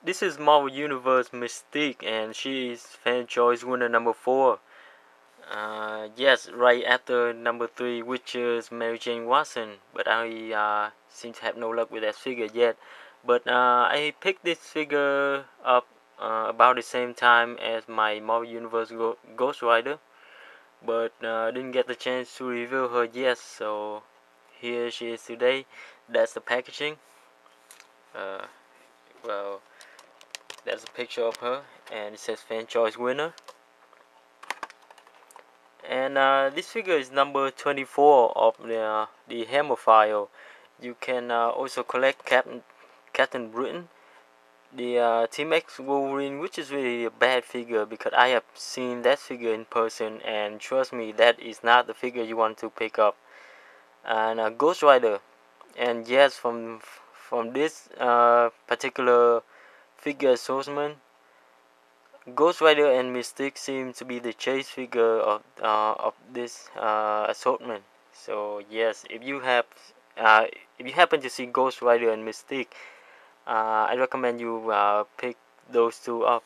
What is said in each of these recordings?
This is Marvel Universe Mystique, and she is fan choice winner number 4. Yes, right after number 3, which is Mary Jane Watson. But I seem to have no luck with that figure yet. But I picked this figure up about the same time as my Marvel Universe Ghost Rider, but didn't get the chance to review her yet. So here she is today. That's the packaging. Uh, well, that's a picture of her, and it says fan choice winner. And this figure is number 24 of the Hemophile. You can also collect Captain Britain, the Team X Wolverine, which is really a bad figure because I have seen that figure in person, and trust me, that is not the figure you want to pick up. And Ghost Rider, and yes, from this particular figure assortment, Ghost Rider and Mystique seem to be the chase figure of this assortment. So yes, uh, if you happen to see Ghost Rider and Mystique, I recommend you pick those two up.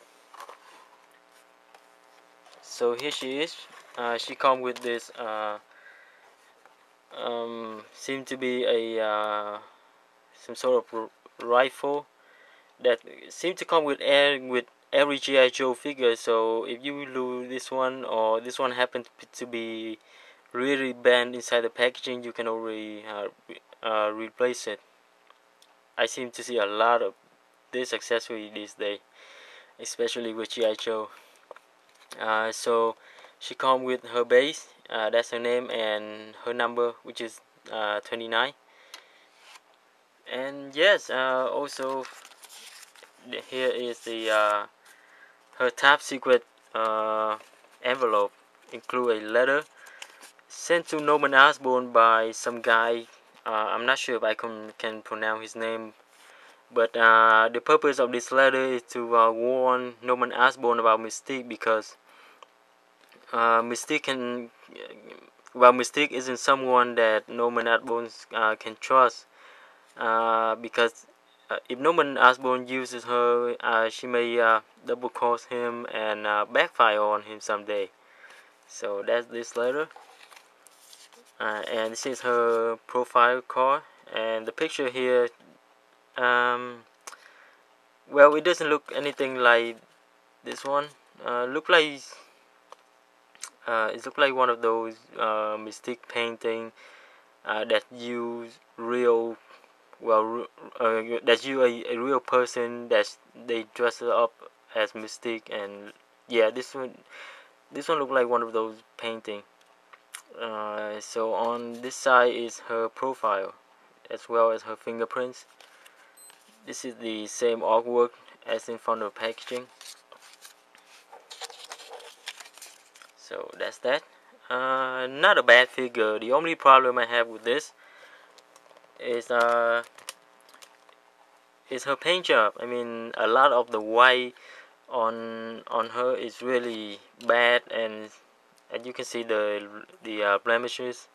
So here she is. She comes with this seem to be a some sort of rifle that seem to come with every GI Joe figure. So if you lose this one, or this one happens to be really bent inside the packaging, you can already replace it. I seem to see a lot of this accessory these days, especially with GI Joe. So she comes with her base, that's her name, and her number, which is 29. And yes, also here is the her top secret envelope. Include a letter sent to Norman Osborn by some guy. I'm not sure if I can pronounce his name, but the purpose of this letter is to warn Norman Osborn about Mystique, because Mystique can, well, Mystique isn't someone that Norman Osborn can trust, because if Norman Osborn uses her, she may double cross him and backfire on him someday. So that's this letter, and this is her profile card, and the picture here, um, well, it doesn't look anything like this one. Look like it look like one of those Mystique painting that use real, well, that's you a real person that they dress it up as Mystique. And yeah, this one look like one of those painting. So on this side is her profile, as well as her fingerprints. This is the same artwork as in front of the packaging. So that's that. Not a bad figure. The only problem I have with this is her paint job. I mean, a lot of the white on her is really bad, and you can see the blemishes.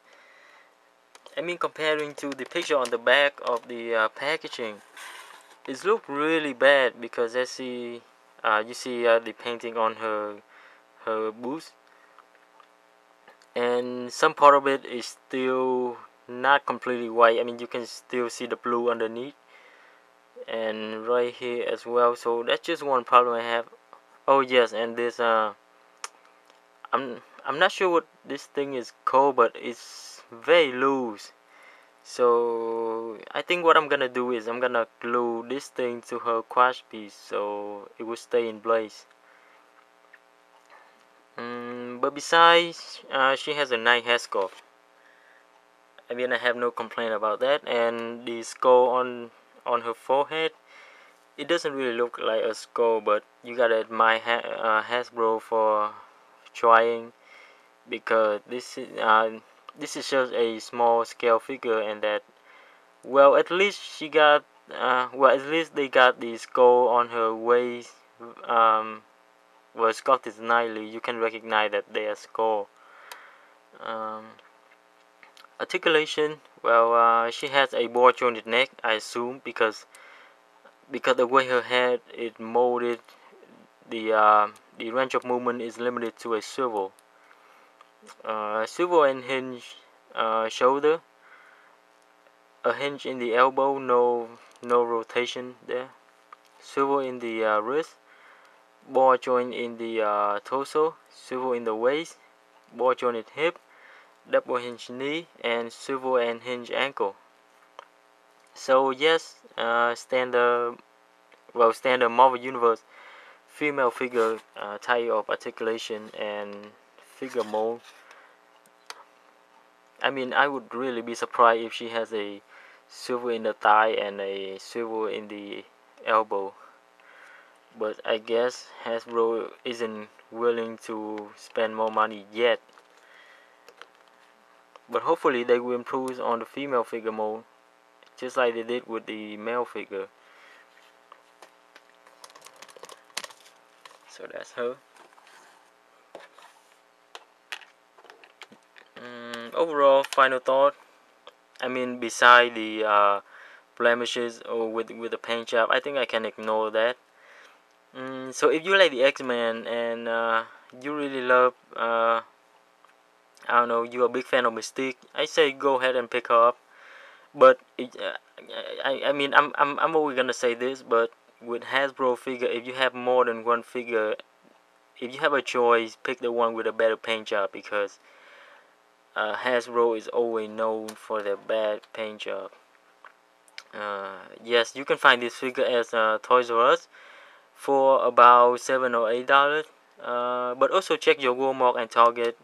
I mean, comparing to the picture on the back of the packaging, it looks really bad, because you see the painting on her boots, and some part of it is still not completely white. I mean, you can still see the blue underneath, and right here as well. So that's just one problem I have. Oh yes, and this I'm not sure what this thing is called, but it's very loose. So I think what I'm gonna do is I'm gonna glue this thing to her crotch piece so it will stay in place. But besides, she has a nice headscarf. I mean, I have no complaint about that. And the skull on her forehead, it doesn't really look like a skull, but you gotta admire Hasbro for trying, because this is just a small scale figure, and that, well, at least at least they got the skull on her waist, was sculpted nicely. You can recognize that they are skull. Um, Articulation, well, she has a broad jointed neck, I assume, because because the way her head is molded, the range of movement is limited to a swivel. Swivel and hinge shoulder, a hinge in the elbow, no rotation there. Swivel in the wrist, ball joint in the torso, swivel in the waist, ball jointed hip, double hinge knee, and swivel and hinge ankle. So yes, standard Marvel Universe female figure type of articulation and figure mold. I mean, I would really be surprised if she has a swivel in the thigh and a swivel in the elbow. But I guess Hasbro isn't willing to spend more money yet. But hopefully they will improve on the female figure mold, just like they did with the male figure. So that's her. Overall, final thought. I mean, beside the blemishes or with the paint job, I think I can ignore that. So if you like the X-Men and you really love, I don't know, you're a big fan of Mystique, I say go ahead and pick her up. But I mean, I'm always gonna say this, but with Hasbro figure, if you have more than one figure, if you have a choice, pick the one with a better paint job, because Hasbro is always known for their bad paint job. Yes, you can find this figure as Toys R Us for about $7 or $8. But also check your Walmart and Target.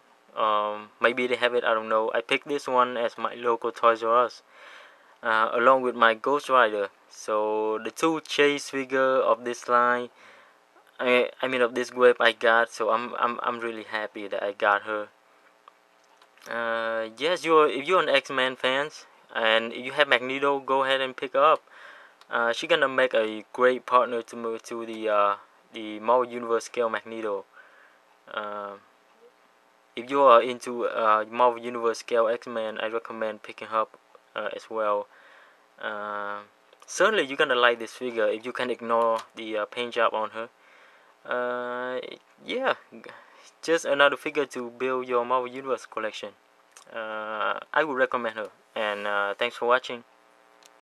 Maybe they have it, I don't know. I picked this one as my local Toys R Us, along with my Ghost Rider. So the two chase figure of this line, I mean of this wave I got. So I'm really happy that I got her. Yes, if you're an X-Men fans and if you have Magneto, go ahead and pick her up. She's gonna make a great partner to move to the Marvel Universe scale Magneto. If you are into Marvel Universe scale X-Men, I recommend picking her up as well. Certainly, you're gonna like this figure if you can ignore the paint job on her. Yeah, just another figure to build your Marvel Universe collection. I would recommend her. And thanks for watching.